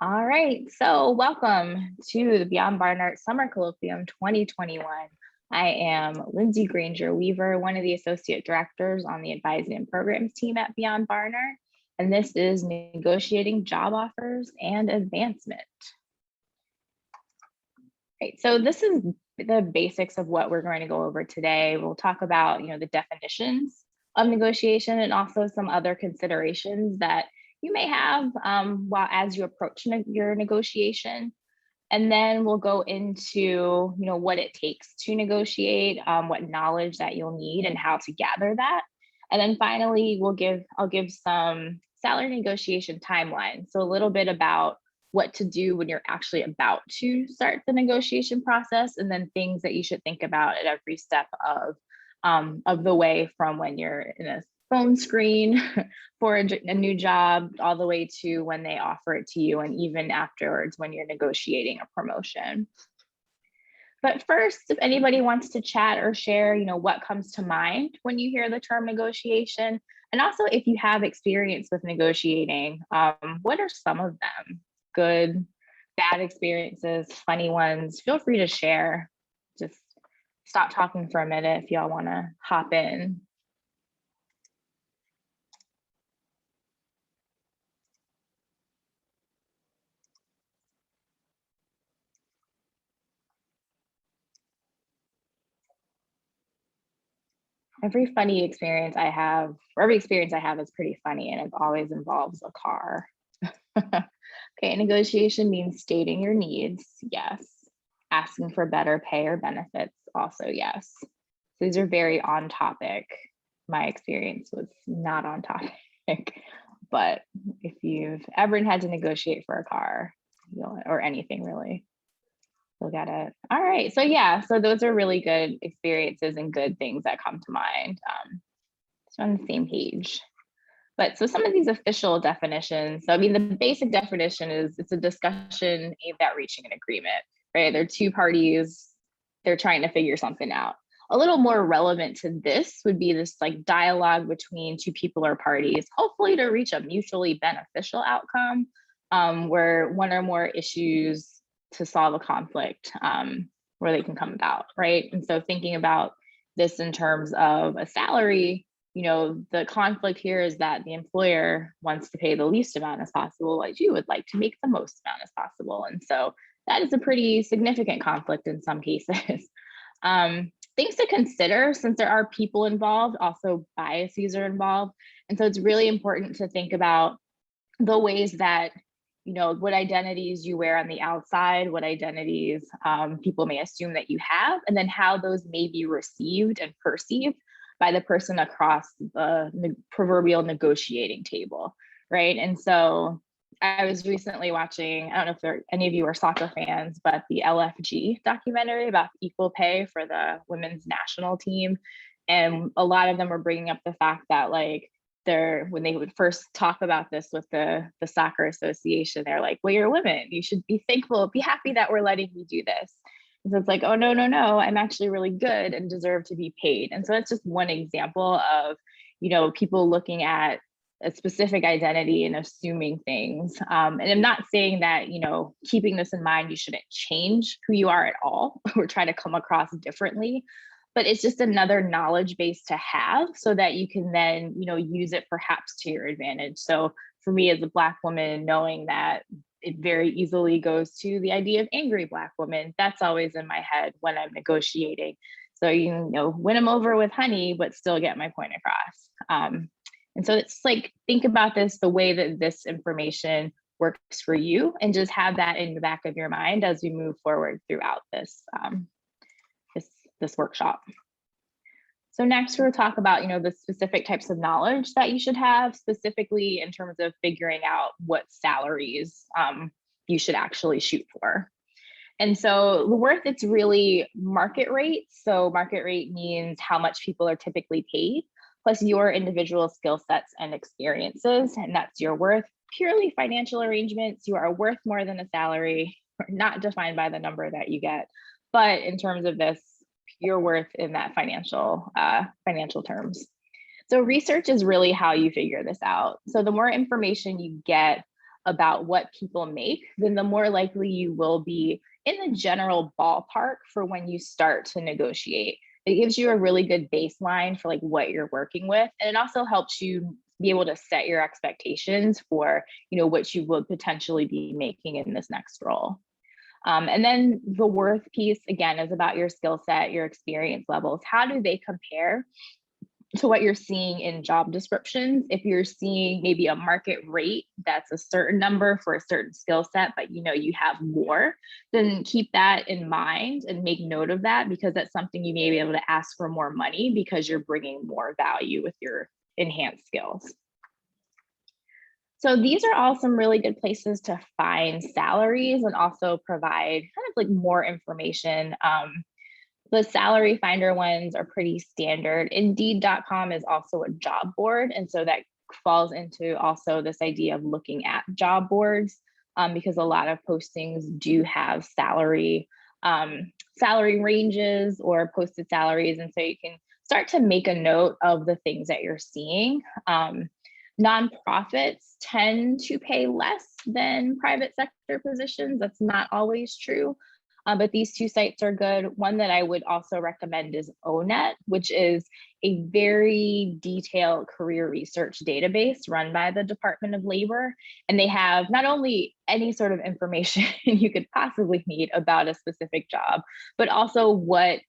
All right, so welcome to the Beyond Barnard Summer Colloquium 2021. I am Lindsay Granger Weaver, one of the Associate Directors on the Advising and Programs team at Beyond Barnard, and this is Negotiating Job Offers and Advancement. Right, so this is the basics of what we're going to go over today. We'll talk about, the definitions of negotiation and also some other considerations that you may have while as you approach your negotiation. And then we'll go into, what it takes to negotiate, what knowledge that you'll need and how to gather that. And then finally, I'll give some salary negotiation timeline. So a little bit about what to do when you're actually about to start the negotiation process, and then things that you should think about at every step of the way, from when you're in a phone screen for a new job all the way to when they offer it to you, and even afterwards when you're negotiating a promotion. But first, if anybody wants to chat or share, what comes to mind when you hear the term negotiation, and also if you have experience with negotiating, what are some of them? Good, bad experiences, funny ones? Feel free to share. Just stop talking for a minute if y'all want to hop in. Every funny experience I have, or every experience I have is pretty funny, and it always involves a car. Okay, negotiation means stating your needs, yes. Asking for better pay or benefits, also yes. These are very on topic. My experience was not on topic, but if you've ever had to negotiate for a car, or anything really, you'll get it. All right, so yeah, so those are really good experiences and good things that come to mind. So on the same page. But so some of these official definitions, so I mean, the basic definition is it's a discussion aimed at reaching an agreement, right? There are two parties, they're trying to figure something out. A little more relevant to this would be this like dialogue between two people or parties, hopefully to reach a mutually beneficial outcome, where one or more issues to solve a conflict where they can come about, right? And so thinking about this in terms of a salary, the conflict here is that the employer wants to pay the least amount as possible, as you would like to make the most amount as possible. And so that is a pretty significant conflict in some cases. Things to consider, since there are people involved, also biases are involved. And so it's really important to think about the ways that, what identities you wear on the outside, what identities people may assume that you have, and then how those may be received and perceived by the person across the proverbial negotiating table, right? And so I was recently watching, I don't know if any of you are soccer fans, but the LFG documentary about equal pay for the women's national team. And a lot of them were bringing up the fact that when they would first talk about this with the soccer association, they're like, well, you're women, you should be thankful, be happy that we're letting you do this. So it's like, oh, no, I'm actually really good and deserve to be paid. And so that's just one example of, people looking at a specific identity and assuming things. And I'm not saying that, keeping this in mind, you shouldn't change who you are at all or try to come across differently. But it's just another knowledge base to have so that you can then, use it perhaps to your advantage. So for me as a Black woman, knowing that it very easily goes to the idea of angry Black woman. That's always in my head when I'm negotiating. So win them over with honey, but still get my point across. And so it's like, think about this, the way that this information works for you, and just have that in the back of your mind as we move forward throughout this workshop. So next we'll talk about, the specific types of knowledge that you should have, specifically in terms of figuring out what salaries you should actually shoot for. And so the worth, it's really market rate. So market rate means how much people are typically paid, plus your individual skill sets and experiences, and that's your worth. Purely financial arrangements, you are worth more than a salary, not defined by the number that you get, but in terms of this, your worth in that financial terms. So research is really how you figure this out. So the more information you get about what people make, then the more likely you will be in the general ballpark for when you start to negotiate. It gives you a really good baseline for like what you're working with. And it also helps you be able to set your expectations for, what you would potentially be making in this next role. And then the worth piece, again, is about your skill set, your experience levels. How do they compare to what you're seeing in job descriptions? If you're seeing maybe a market rate that's a certain number for a certain skill set, but you have more, then keep that in mind and make note of that, because that's something you may be able to ask for more money because you're bringing more value with your enhanced skills. So these are all some really good places to find salaries and also provide kind of like more information. The salary finder ones are pretty standard. Indeed.com is also a job board. And so that falls into also this idea of looking at job boards, because a lot of postings do have salary ranges or posted salaries. And so you can start to make a note of the things that you're seeing. Nonprofits tend to pay less than private sector positions. That's not always true, but these two sites are good. One that I would also recommend is ONET, which is a very detailed career research database run by the Department of Labor. And they have not only any sort of information you could possibly need about a specific job, but also what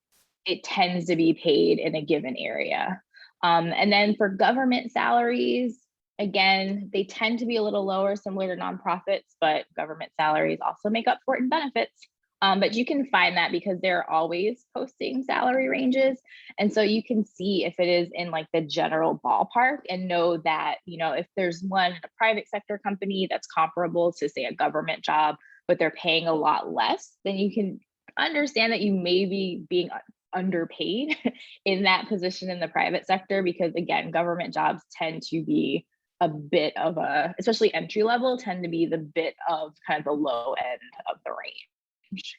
it tends to be paid in a given area. And then for government salaries, again, they tend to be a little lower, similar to nonprofits, but government salaries also make up for it in benefits. But you can find that because they're always posting salary ranges. And so you can see if it is in like the general ballpark and know that, if there's one in a private sector company that's comparable to, say, a government job, but they're paying a lot less, then you can understand that you may be being underpaid in that position in the private sector, because again, government jobs tend to be a bit of especially entry level, tend to be the bit of kind of the low end of the range.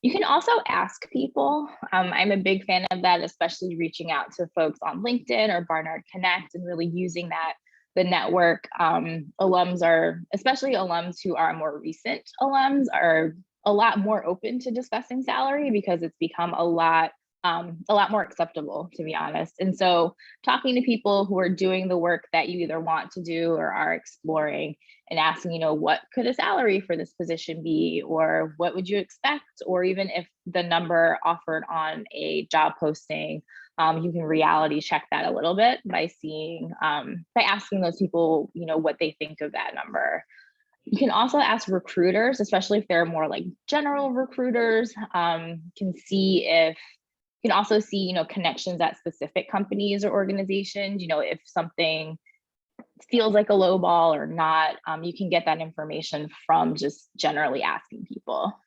You can also ask people. I'm a big fan of that, especially reaching out to folks on LinkedIn or Barnard Connect and really using that. The network, alums are, especially alums who are more recent alums, are a lot more open to discussing salary because it's become a lot more acceptable, to be honest. And so talking to people who are doing the work that you either want to do or are exploring and asking, what could a salary for this position be, or what would you expect, or even if the number offered on a job posting, you can reality check that a little bit by asking those people, what they think of that number. You can also ask recruiters, especially if they're more like general recruiters, you can also see, connections at specific companies or organizations. If something feels like a low ball or not, you can get that information from just generally asking people.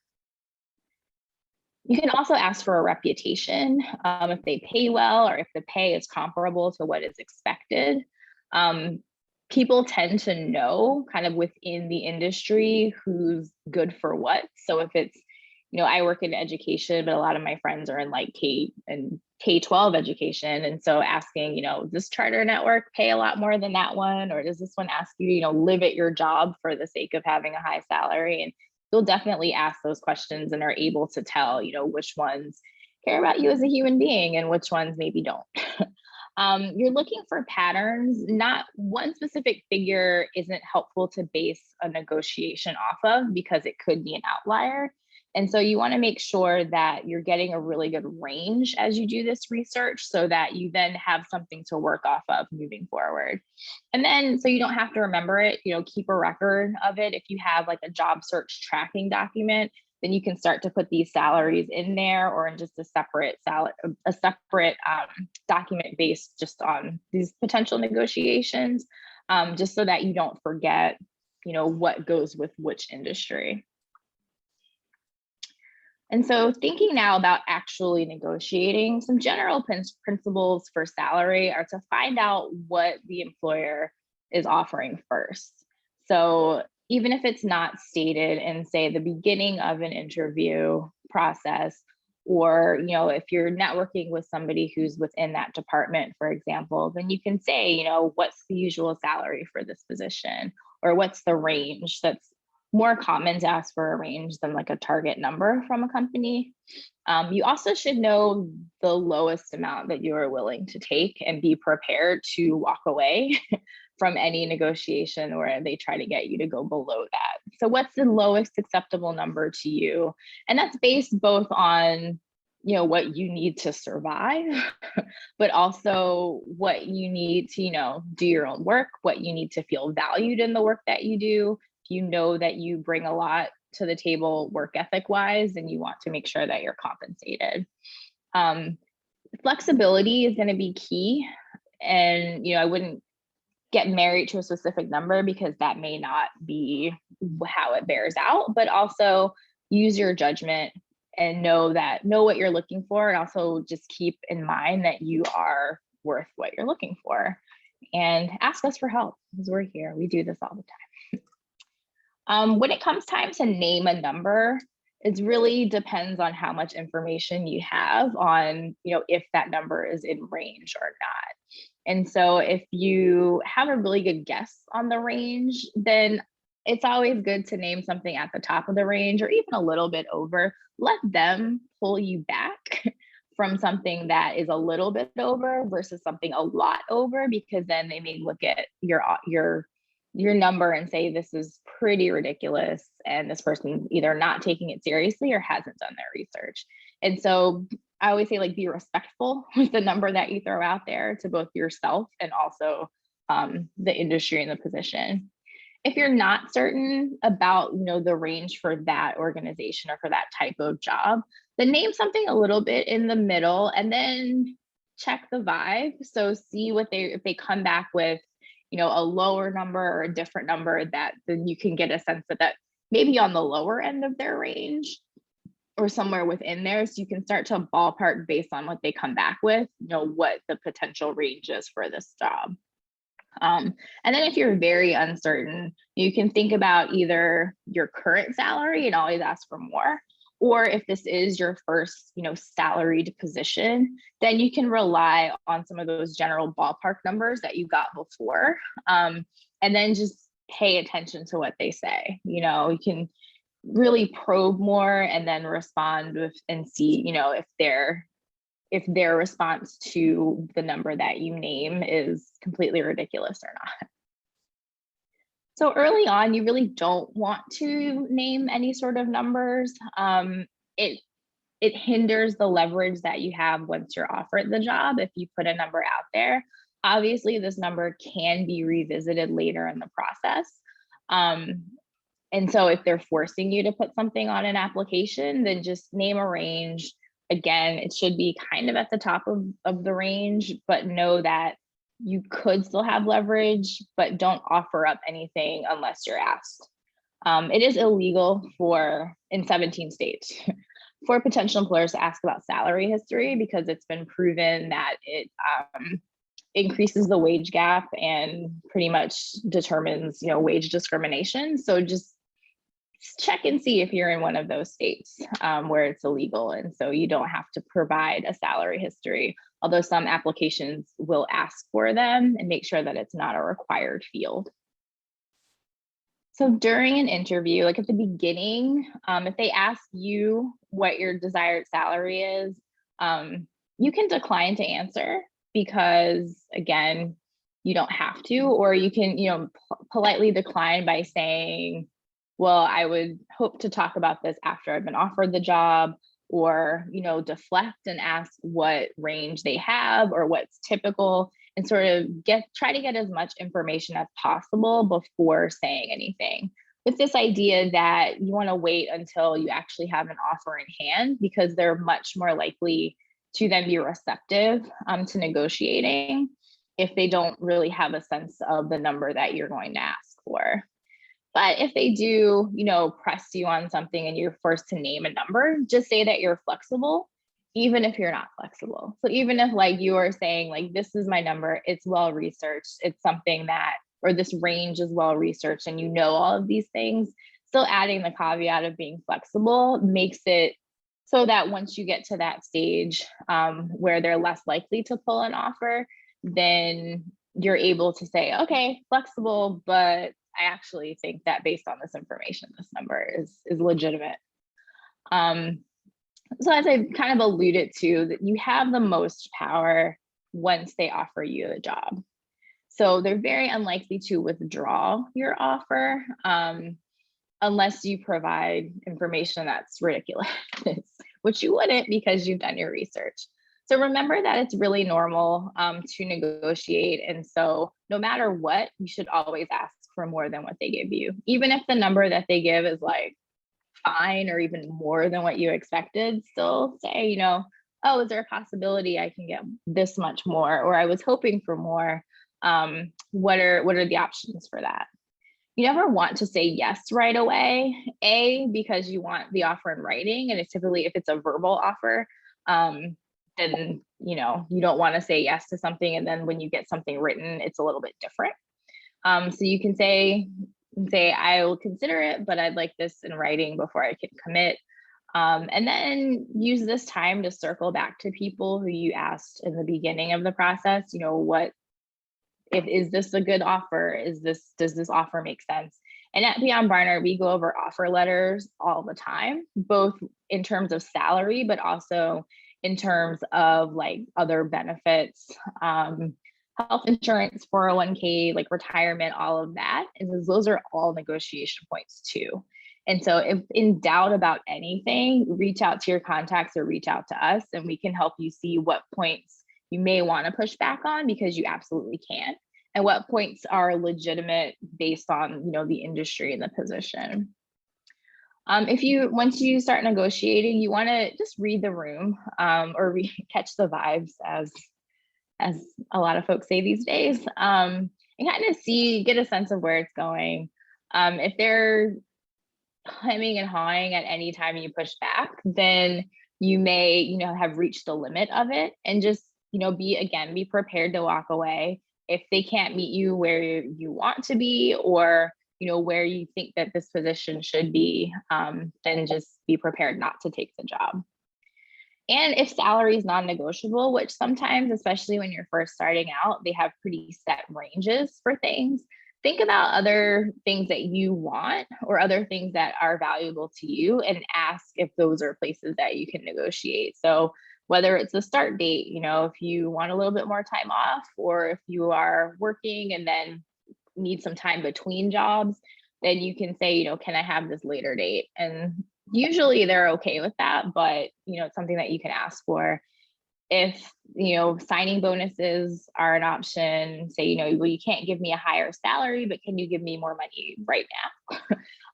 You can also ask for a reputation, if they pay well or if the pay is comparable to what is expected. People tend to know kind of within the industry who's good for what. So if it's, I work in education, but a lot of my friends are in like K-12 education. And so asking, does this charter network pay a lot more than that one? Or does this one ask you to, live at your job for the sake of having a high salary? And you'll definitely ask those questions and are able to tell, which ones care about you as a human being and which ones maybe don't. You're looking for patterns. Not one specific figure isn't helpful to base a negotiation off of because it could be an outlier. And so you want to make sure that you're getting a really good range as you do this research so that you then have something to work off of moving forward. And then, so you don't have to remember it, keep a record of it. If you have like a job search tracking document, then you can start to put these salaries in there or in just a separate document based just on these potential negotiations, just so that you don't forget, what goes with which industry. And so thinking now about actually negotiating, some general principles for salary are to find out what the employer is offering first. So even if it's not stated in, say, the beginning of an interview process, or, if you're networking with somebody who's within that department, for example, then you can say, what's the usual salary for this position? or what's the range. That's more common to ask for a range than like a target number from a company. You also should know the lowest amount that you are willing to take and be prepared to walk away from any negotiation where they try to get you to go below that. So what's the lowest acceptable number to you? And that's based both on, you know, what you need to survive, but also what you need to, you know, do your own work, what you need to feel valued in the work that you do. If you know that you bring a lot to the table work ethic wise, and you want to make sure that you're compensated. Flexibility is going to be key. And, you know, I wouldn't get married to a specific number because that may not be how it bears out, but also use your judgment and know what you're looking for. And also just keep in mind that you are worth what you're looking for, and ask us for help because we're here. We do this all the time. When it comes time to name a number, it really depends on how much information you have on, you know, if that number is in range or not. And so if you have a really good guess on the range, then it's always good to name something at the top of the range or even a little bit over. Let them pull you back from something that is a little bit over versus something a lot over, because then they may look at your number and say, this is pretty ridiculous, and this person either not taking it seriously or hasn't done their research. And so I always say, like, be respectful with the number that you throw out there to both yourself and also the industry and the position. If you're not certain about, you know, the range for that organization or for that type of job, then name something a little bit in the middle and then check the vibe. So see if they come back with, you know, a lower number or a different number, that then you can get a sense that maybe on the lower end of their range or somewhere within there, so you can start to ballpark based on what they come back with, you know, what the potential range is for this job. And then if you're very uncertain, you can think about either your current salary and always ask for more, or if this is your first, you know, salaried position, then you can rely on some of those general ballpark numbers that you got before, and then just pay attention to what they say. You know, you can really probe more and then respond with and see, you know, if their response to the number that you name is completely ridiculous or not. So early on, you really don't want to name any sort of numbers. It hinders the leverage that you have once you're offered the job if you put a number out there. Obviously, this number can be revisited later in the process. And so if they're forcing you to put something on an application, then just name a range. Again, it should be kind of at the top of the range, but know that you could still have leverage, but don't offer up anything unless you're asked. It is illegal in 17 states for potential employers to ask about salary history, because it's been proven that it increases the wage gap and pretty much determines, you know, wage discrimination. So just check and see if you're in one of those states where it's illegal, and so you don't have to provide a salary history, although some applications will ask for them, and make sure that it's not a required field. So during an interview, like at the beginning, if they ask you what your desired salary is, you can decline to answer, because again, you don't have to, or you can, you know, politely decline by saying, well, I would hope to talk about this after I've been offered the job, or, you know, deflect and ask what range they have or what's typical, and sort of try to get as much information as possible before saying anything, with this idea that you want to wait until you actually have an offer in hand, because they're much more likely to then be receptive to negotiating if they don't really have a sense of the number that you're going to ask for. But if they do, you know, press you on something and you're forced to name a number, just say that you're flexible, even if you're not flexible. So even if, like, you are saying, like, this is my number, it's well researched, it's something that, or this range is well researched, and you know all of these things, still adding the caveat of being flexible makes it so that once you get to that stage where they're less likely to pull an offer, then you're able to say, okay, flexible, but I actually think that based on this information, this number is legitimate. Um, so as I kind of alluded to, that you have the most power once they offer you a job. So they're very unlikely to withdraw your offer unless you provide information that's ridiculous, which you wouldn't because you've done your research. So remember that it's really normal to negotiate. And so no matter what, you should always ask for more than what they give you. Even if the number that they give is like fine or even more than what you expected, still say, you know, oh, is there a possibility I can get this much more? Or I was hoping for more. What are the options for that? You never want to say yes right away, because you want the offer in writing. And it's typically, if it's a verbal offer, then, you know, you don't want to say yes to something. And then when you get something written, it's a little bit different. So you can say, I will consider it, but I'd like this in writing before I can commit. And then use this time to circle back to people who you asked in the beginning of the process, you know, is this a good offer? Does this offer make sense? And at Beyond Barnard, we go over offer letters all the time, both in terms of salary, but also in terms of like other benefits, health insurance, 401k, like retirement, all of that. And those are all negotiation points too. And so if in doubt about anything, reach out to your contacts or reach out to us, and we can help you see what points you may want to push back on, because you absolutely can, and what points are legitimate based on, you know, the industry and the position. Once you start negotiating, you want to just read the room, or catch the vibes, as a lot of folks say these days, and kind of get a sense of where it's going. If they're hemming and hawing at any time you push back, then you may, you know, have reached the limit of it, and just, you know, be prepared to walk away if they can't meet you where you want to be, or, you know, where you think that this position should be. Then just be prepared not to take the job. And if salary is non-negotiable, which sometimes, especially when you're first starting out, they have pretty set ranges for things, think about other things that you want or other things that are valuable to you, and ask if those are places that you can negotiate. So whether it's the start date, you know, if you want a little bit more time off, or if you are working and then need some time between jobs, then you can say, you know, can I have this later date? And usually they're okay with that, but, you know, it's something that you can ask for. If, you know, signing bonuses are an option, say, you know, well, you can't give me a higher salary, but can you give me more money right now?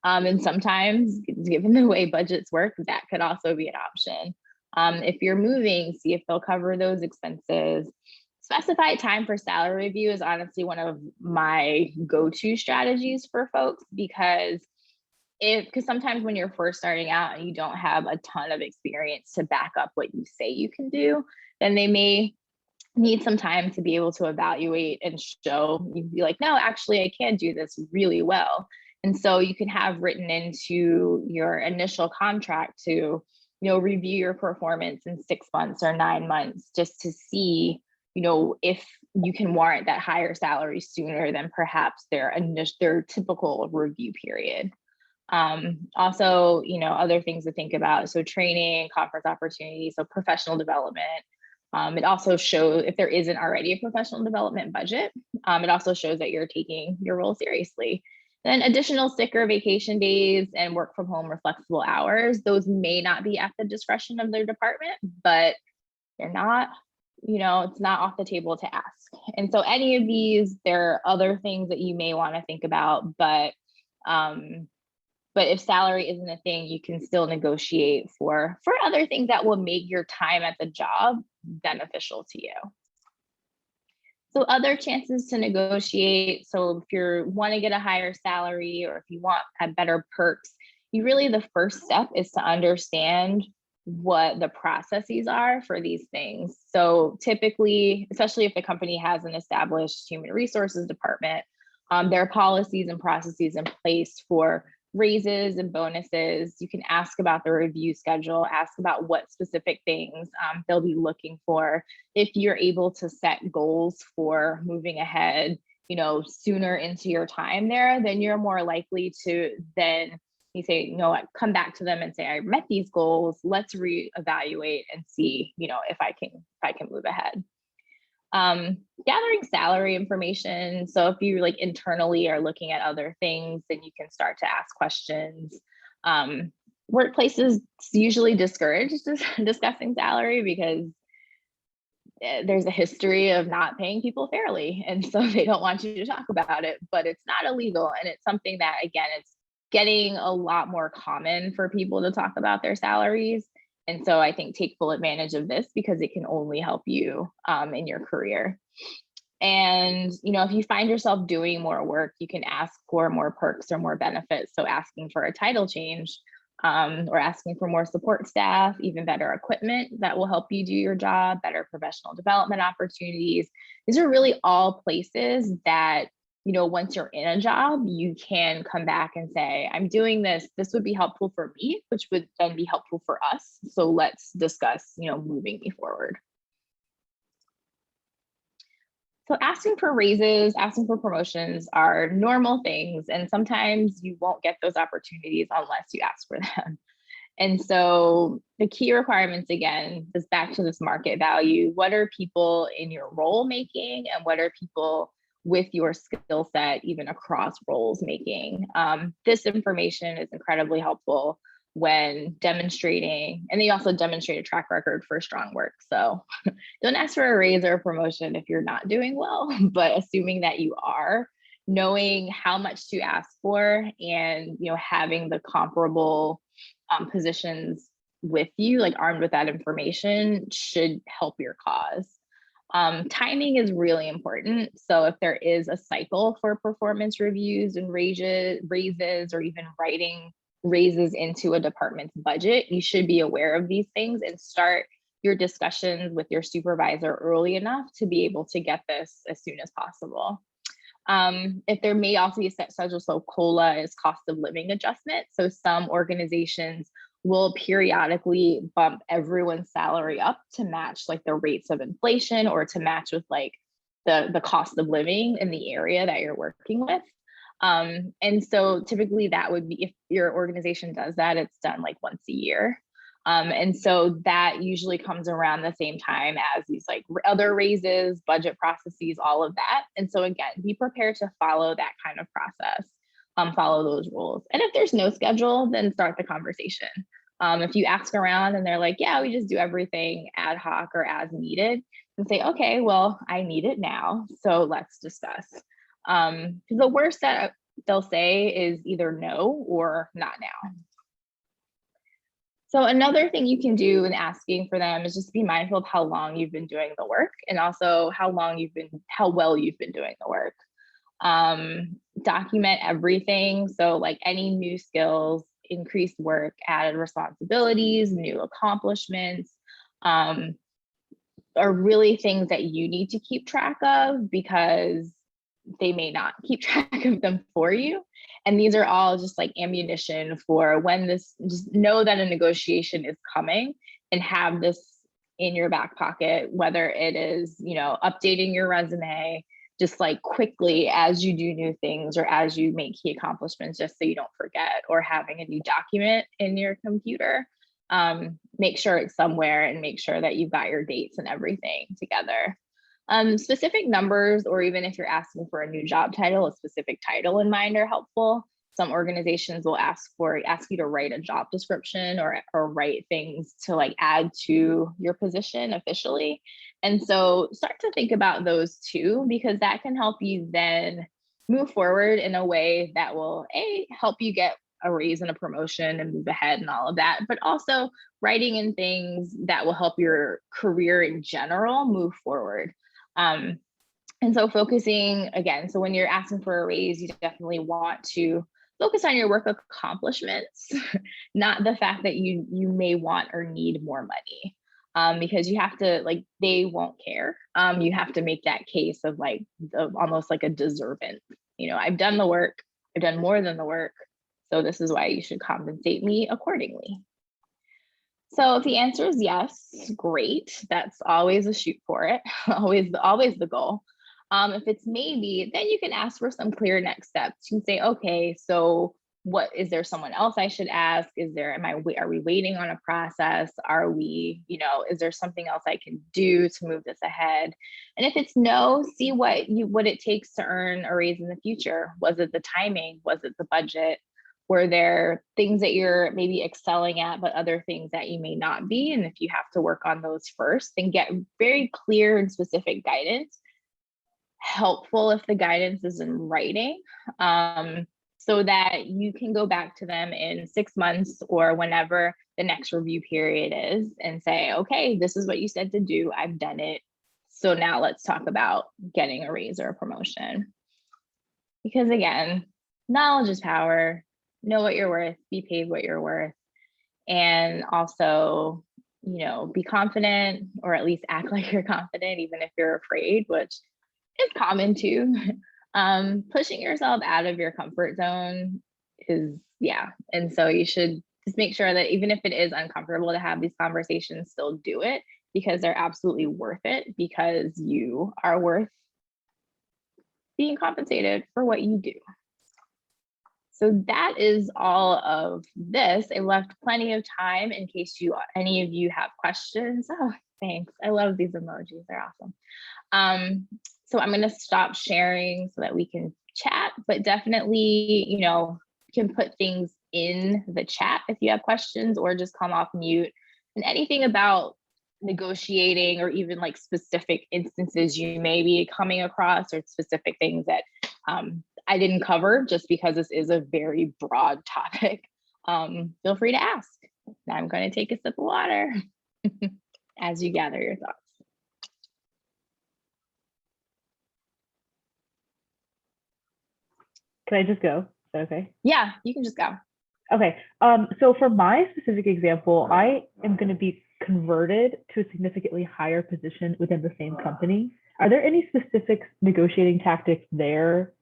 And sometimes, given the way budgets work, that could also be an option. If you're moving, see if they'll cover those expenses. Specified time for salary review is honestly one of my go-to strategies for folks, because sometimes when you're first starting out and you don't have a ton of experience to back up what you say you can do, then they may need some time to be able to evaluate and show you, be like, no, actually, I can do this really well. And so you can have written into your initial contract to, you know, review your performance in 6 months or 9 months, just to see, you know, if you can warrant that higher salary sooner than perhaps their typical review period. Also, you know, other things to think about. So training, conference opportunities, so professional development. It also shows, if there isn't already a professional development budget, it also shows that you're taking your role seriously. Then additional sick or vacation days and work from home or flexible hours. Those may not be at the discretion of their department, but they're not, you know, it's not off the table to ask. And so any of these, there are other things that you may want to think about, but if salary isn't a thing, you can still negotiate for other things that will make your time at the job beneficial to you. So other chances to negotiate. So if you want to get a higher salary, or if you want better perks, the first step is to understand what the processes are for these things. So typically, especially if the company has an established human resources department, there are policies and processes in place for raises and bonuses. You can ask about the review schedule, ask about what specific things they'll be looking for. If you're able to set goals for moving ahead sooner into your time there, then you're more likely to then you say, come back to them and say, I met these goals. Let's reevaluate and see, if I can move ahead. Gathering salary information. So if you like internally are looking at other things, then you can start to ask questions. Workplaces usually discourage discussing salary because there's a history of not paying people fairly. And so they don't want you to talk about it, but it's not illegal. And it's something that, again, it's getting a lot more common for people to talk about their salaries. And so I think take full advantage of this because it can only help you in your career. And, if you find yourself doing more work, you can ask for more perks or more benefits. So asking for a title change or asking for more support staff, even better equipment that will help you do your job, better professional development opportunities. These are really all places that, once you're in a job, you can come back and say, I'm doing this. This would be helpful for me, which would then be helpful for us. So let's discuss, moving me forward. So asking for raises, asking for promotions are normal things. And sometimes you won't get those opportunities unless you ask for them. And so the key requirements, again, is back to this market value. What are people in your role making and what are people with your skill set, even across roles making? This information is incredibly helpful when demonstrating, and they also demonstrate a track record for strong work. So don't ask for a raise or a promotion if you're not doing well, but assuming that you are, knowing how much to ask for and, having the comparable positions with you, like armed with that information, should help your cause. Timing is really important. So if there is a cycle for performance reviews and raises, or even writing raises into a department's budget, you should be aware of these things and start your discussions with your supervisor early enough to be able to get this as soon as possible. If there may also be such as COLA is cost of living adjustment. So some organizations will periodically bump everyone's salary up to match like the rates of inflation or to match with like the cost of living in the area that you're working with. And so typically that would be, if your organization does that, it's done like once a year. And so that usually comes around the same time as these like other raises, budget processes, all of that. And so again, be prepared to follow that kind of process, follow those rules. And if there's no schedule, then start the conversation. If you ask around and they're like, yeah, we just do everything ad hoc or as needed, and say, okay, well, I need it now. So let's discuss. The worst that they'll say is either no or not now. So another thing you can do in asking for them is just be mindful of how long you've been doing the work and also how well you've been doing the work. Document everything. So like any new skills, increased work, added responsibilities, new accomplishments, are really things that you need to keep track of because they may not keep track of them for you. And these are all just like ammunition for when just know that a negotiation is coming and have this in your back pocket, whether it is, updating your resume, just like quickly as you do new things or as you make key accomplishments, just so you don't forget, or having a new document in your computer. Make sure it's somewhere and make sure that you've got your dates and everything together. Specific numbers, or even if you're asking for a new job title, a specific title in mind are helpful. Some organizations will ask you to write a job description or write things to like add to your position officially. And so start to think about those too, because that can help you then move forward in a way that will help you get a raise and a promotion and move ahead and all of that, but also writing in things that will help your career in general move forward. And so focusing again, so when you're asking for a raise, you definitely want to focus on your work accomplishments, not the fact that you may want or need more money, because you have to, like, they won't care. You have to make that case of like almost like a deserving, I've done the work, I've done more than the work, so this is why you should compensate me accordingly. So if the answer is yes, great. That's always a shoot for it, always the goal. If it's maybe, then you can ask for some clear next steps. You can say, okay, so what is there someone else I should ask? Is there, are we waiting on a process? Are we, is there something else I can do to move this ahead? And if it's no, see what it takes to earn a raise in the future. Was it the timing? Was it the budget? Were there things that you're maybe excelling at, but other things that you may not be? And if you have to work on those first, then get very clear and specific guidance. Helpful if the guidance is in writing, so that you can go back to them in 6 months or whenever the next review period is and say, okay, this is what you said to do. I've done it. So now let's talk about getting a raise or a promotion. Because again, knowledge is power. Know what you're worth, be paid what you're worth. And also, be confident, or at least act like you're confident, even if you're afraid, which is common too. Pushing yourself out of your comfort zone is, and so you should just make sure that even if it is uncomfortable to have these conversations, still do it, because they're absolutely worth it, because you are worth being compensated for what you do. So that is all of this. I left plenty of time in case any of you have questions. Oh, thanks. I love these emojis. They're awesome. So I'm going to stop sharing so that we can chat, but definitely, you can put things in the chat if you have questions, or just come off mute. And anything about negotiating, or even like specific instances you may be coming across, or specific things that I didn't cover, just because this is a very broad topic, feel free to ask. Now I'm going to take a sip of water as you gather your thoughts. Can I just go? Is that okay? Yeah, you can just go. Okay. So for my specific example, I am going to be converted to a significantly higher position within the same company. Are there any specific negotiating tactics there?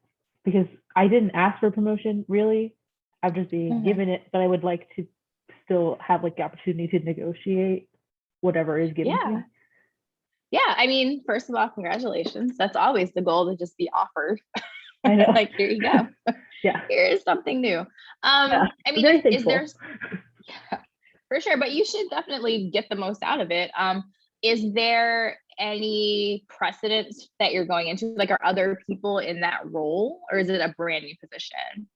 Because I didn't ask for a promotion, really. I'm just being given it, but I would like to still have like the opportunity to negotiate whatever is given to me. Yeah, I mean, first of all, congratulations. That's always the goal, to just be offered. I know. Like, here you go. Yeah. Here's something new. Yeah. I mean, very is there, yeah, for sure, but you should definitely get the most out of it. Is there any precedence that you're going into? Like, are other people in that role, or is it a brand new position?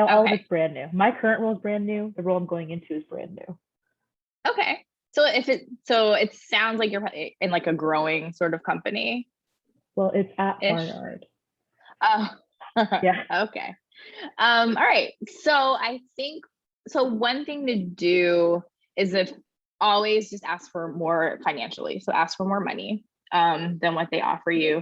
all of it's brand new. My current role is brand new. The role I'm going into is brand new. Okay. So it sounds like you're in like a growing sort of company. Well, it's at Barnard. Oh, yeah. Okay. All right. So I think, one thing to do is always just ask for more financially. So ask for more money than what they offer you.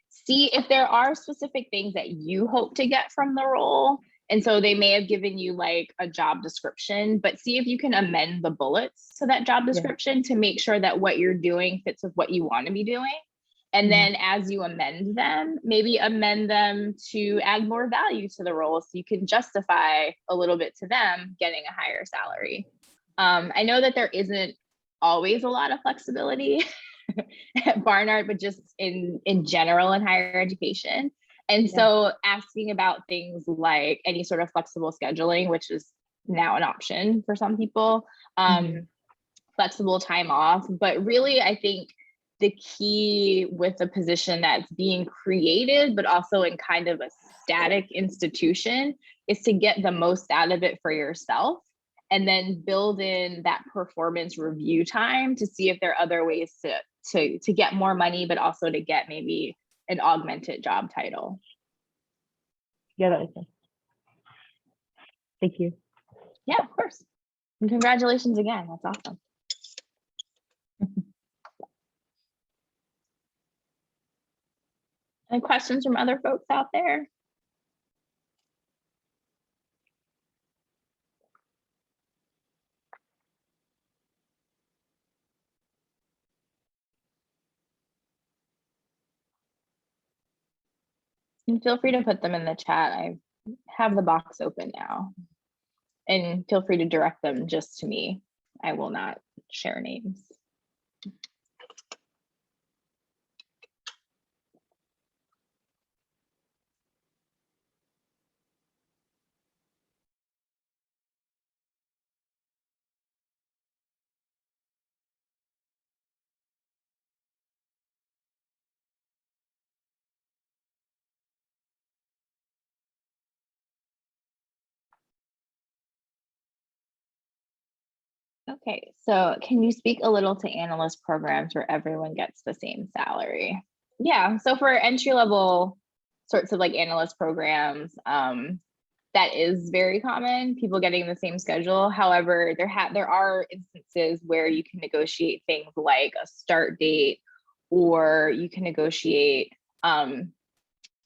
See if there are specific things that you hope to get from the role. And so they may have given you like a job description, but see if you can amend the bullets to that job description to make sure that what you're doing fits with what you want to be doing. And then as you amend them, maybe amend them to add more value to the role, so you can justify a little bit to them getting a higher salary. I know that there isn't always a lot of flexibility at Barnard, but just in general in higher education. And so asking about things like any sort of flexible scheduling, which is now an option for some people, flexible time off. But really, I think the key with a position that's being created, but also in kind of a static institution, is to get the most out of it for yourself, and then build in that performance review time to see if there are other ways to get more money, but also to get maybe an augmented job title. Yeah, that makes sense. Thank you. Yeah, of course. And congratulations again. That's awesome. Any questions from other folks out there? And feel free to put them in the chat. I have the box open now. And feel free to direct them just to me. I will not share names. Okay, so can you speak a little to analyst programs where everyone gets the same salary? Yeah, so for entry level sorts of like analyst programs, that is very common, people getting the same schedule. However, there are instances where you can negotiate things like a start date, or you can negotiate the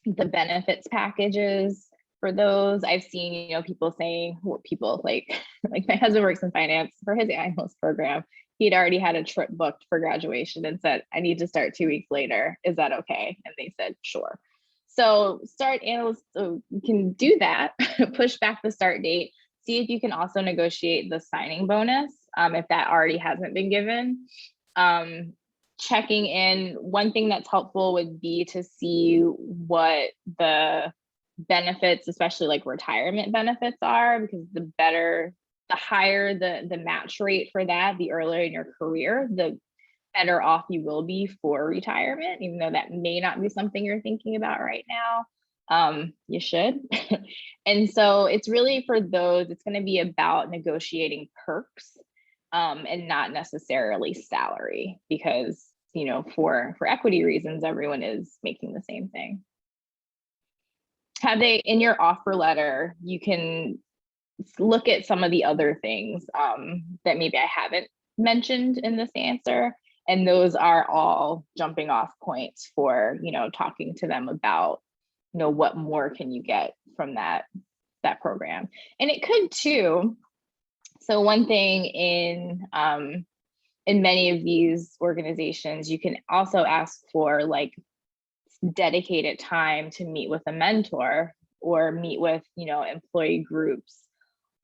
benefits packages for those. I've seen, people saying, people like like my husband works in finance for his analyst program. He'd already had a trip booked for graduation and said, I need to start 2 weeks later. Is that okay? And they said, sure. So start analyst, so you can do that, push back the start date, see if you can also negotiate the signing bonus if that already hasn't been given. Checking in, one thing that's helpful would be to see what the benefits, especially like retirement benefits are, because the higher the match rate for that, the earlier in your career, the better off you will be for retirement, even though that may not be something you're thinking about right now. You should. And so it's really for those, it's going to be about negotiating perks and not necessarily salary, because for equity reasons, everyone is making the same thing. Have they, in your offer letter, you can look at some of the other things that maybe I haven't mentioned in this answer, and those are all jumping off points for talking to them about what more can you get from that program. And it could too. So one thing in many of these organizations, you can also ask for like dedicated time to meet with a mentor or meet with employee groups,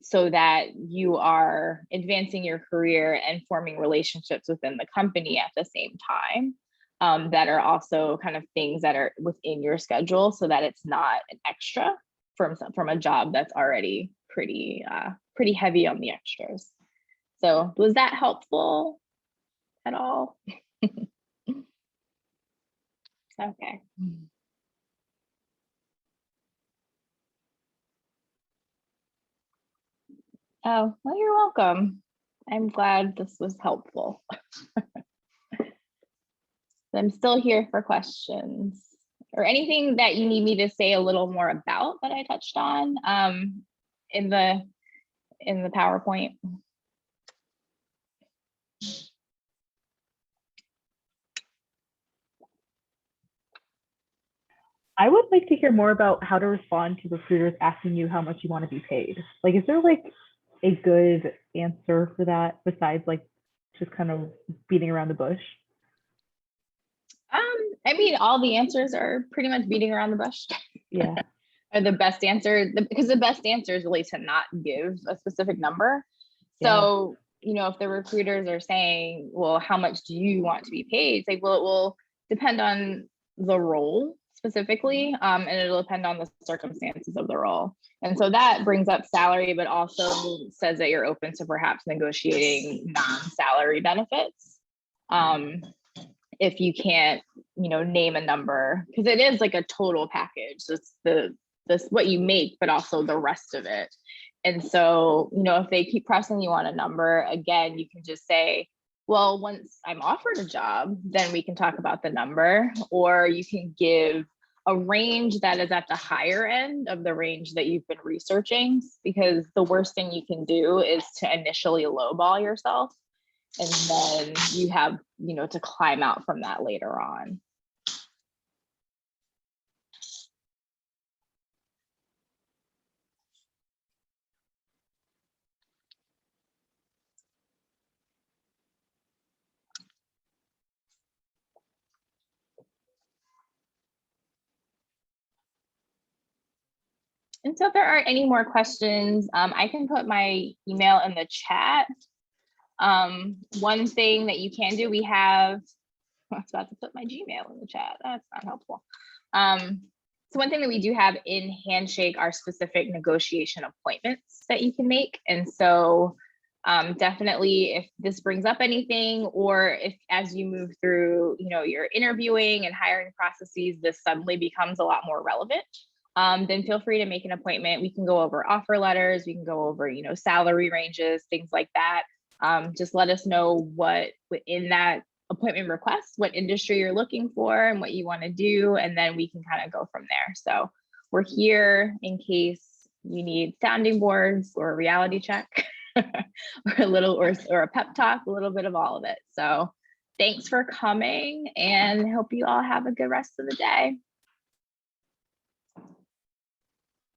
so that you are advancing your career and forming relationships within the company at the same time, that are also kind of things that are within your schedule, so that it's not an extra from a job that's already pretty heavy on the extras. So was that helpful at all? Okay. Oh, well, you're welcome. I'm glad this was helpful. I'm still here for questions or anything that you need me to say a little more about that I touched on in the PowerPoint. I would like to hear more about how to respond to recruiters asking you how much you want to be paid. Like, is there like a good answer for that besides like just kind of beating around the bush? I mean, all the answers are pretty much beating around the bush. Yeah. Are the best answer, because the best answer is really to not give a specific number. Yeah. So, if the recruiters are saying, well, how much do you want to be paid? It's like, well, it will depend on the role specifically, and it'll depend on the circumstances of the role. And so that brings up salary, but also says that you're open to perhaps negotiating non-salary benefits. If you can't, name a number, because it is like a total package. So it's this what you make, but also the rest of it. And so, if they keep pressing you on a number, again, you can just say, well, once I'm offered a job, then we can talk about the number, or you can give a range that is at the higher end of the range that you've been researching, because the worst thing you can do is to initially lowball yourself, and then you have, to climb out from that later on. And so if there aren't any more questions, I can put my email in the chat. One thing that you can do, I was about to put my Gmail in the chat. That's not helpful. So one thing that we do have in Handshake are specific negotiation appointments that you can make. And so definitely, if this brings up anything, or if as you move through, your interviewing and hiring processes, this suddenly becomes a lot more relevant, then feel free to make an appointment. We can go over offer letters, we can go over, salary ranges, things like that. Just let us know what in that appointment request, what industry you're looking for and what you want to do, and then we can kind of go from there. So we're here in case you need sounding boards or a reality check or a little or a pep talk, a little bit of all of it. So thanks for coming and hope you all have a good rest of the day.